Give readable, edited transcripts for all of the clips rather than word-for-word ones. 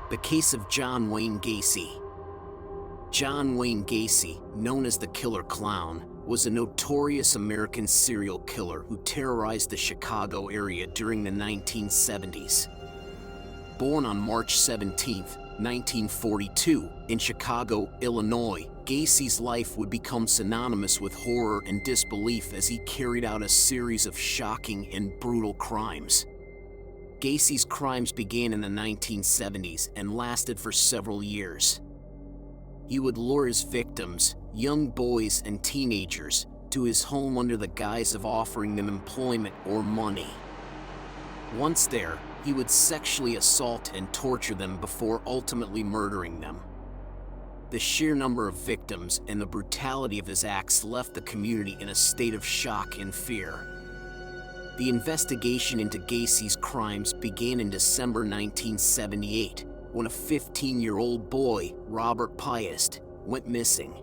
The case of John Wayne Gacy. John Wayne Gacy, known as the Killer Clown, was a notorious American serial killer who terrorized the Chicago area during the 1970s. Born on March 17, 1942, in Chicago, Illinois, Gacy's life would become synonymous with horror and disbelief as he carried out a series of shocking and brutal crimes. Gacy's crimes began in the 1970s and lasted for several years. He would lure his victims, young boys and teenagers, to his home under the guise of offering them employment or money. Once there, he would sexually assault and torture them before ultimately murdering them. The sheer number of victims and the brutality of his acts left the community in a state of shock and fear. The investigation into Gacy's crimes began in December 1978, when a 15-year-old boy, Robert Piest, went missing.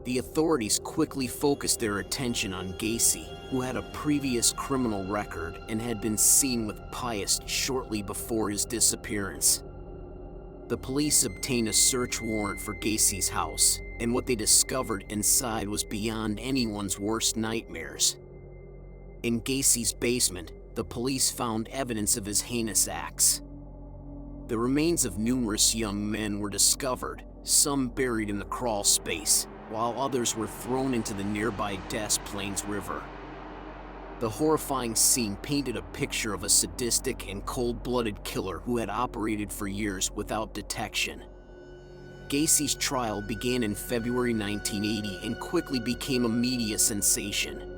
The authorities quickly focused their attention on Gacy, who had a previous criminal record and had been seen with Piest shortly before his disappearance. The police obtained a search warrant for Gacy's house, and what they discovered inside was beyond anyone's worst nightmares. In Gacy's basement, the police found evidence of his heinous acts. The remains of numerous young men were discovered, some buried in the crawl space, while others were thrown into the nearby Des Plaines River. The horrifying scene painted a picture of a sadistic and cold-blooded killer who had operated for years without detection. Gacy's trial began in February 1980 and quickly became a media sensation.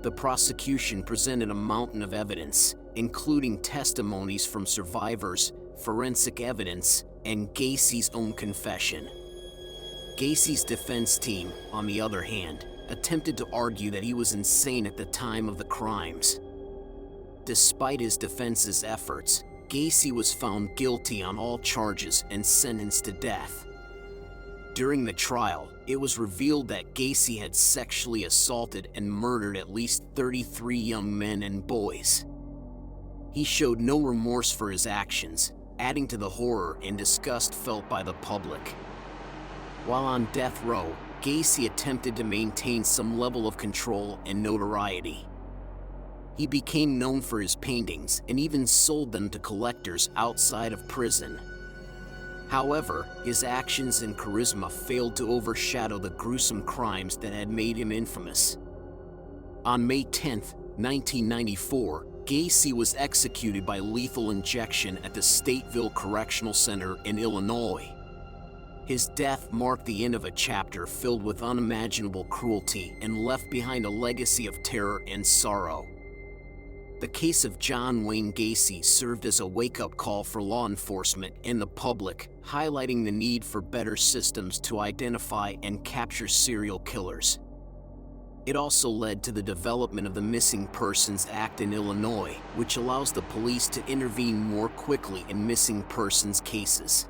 The prosecution presented a mountain of evidence, including testimonies from survivors, forensic evidence, and Gacy's own confession. Gacy's defense team, on the other hand, attempted to argue that he was insane at the time of the crimes. Despite his defense's efforts, Gacy was found guilty on all charges and sentenced to death. During the trial, it was revealed that Gacy had sexually assaulted and murdered at least 33 young men and boys. He showed no remorse for his actions, adding to the horror and disgust felt by the public. While on death row, Gacy attempted to maintain some level of control and notoriety. He became known for his paintings and even sold them to collectors outside of prison. However, his actions and charisma failed to overshadow the gruesome crimes that had made him infamous. On May 10, 1994, Gacy was executed by lethal injection at the Stateville Correctional Center in Illinois. His death marked the end of a chapter filled with unimaginable cruelty and left behind a legacy of terror and sorrow. The case of John Wayne Gacy served as a wake-up call for law enforcement and the public, highlighting the need for better systems to identify and capture serial killers. It also led to the development of the Missing Persons Act in Illinois, which allows the police to intervene more quickly in missing persons cases.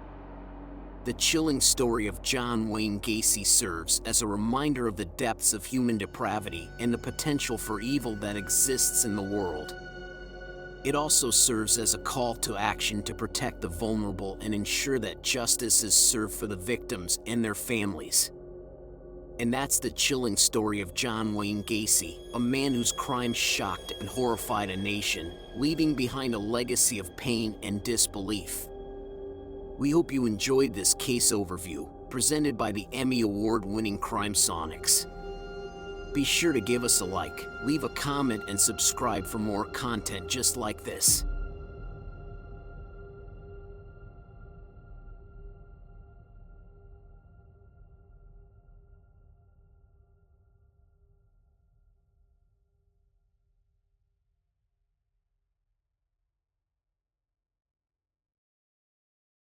The chilling story of John Wayne Gacy serves as a reminder of the depths of human depravity and the potential for evil that exists in the world. It also serves as a call to action to protect the vulnerable and ensure that justice is served for the victims and their families. And that's the chilling story of John Wayne Gacy, a man whose crimes shocked and horrified a nation, leaving behind a legacy of pain and disbelief. We hope you enjoyed this case overview, presented by the Emmy Award-winning Crimesonics. Be sure to give us a like, leave a comment, and subscribe for more content just like this.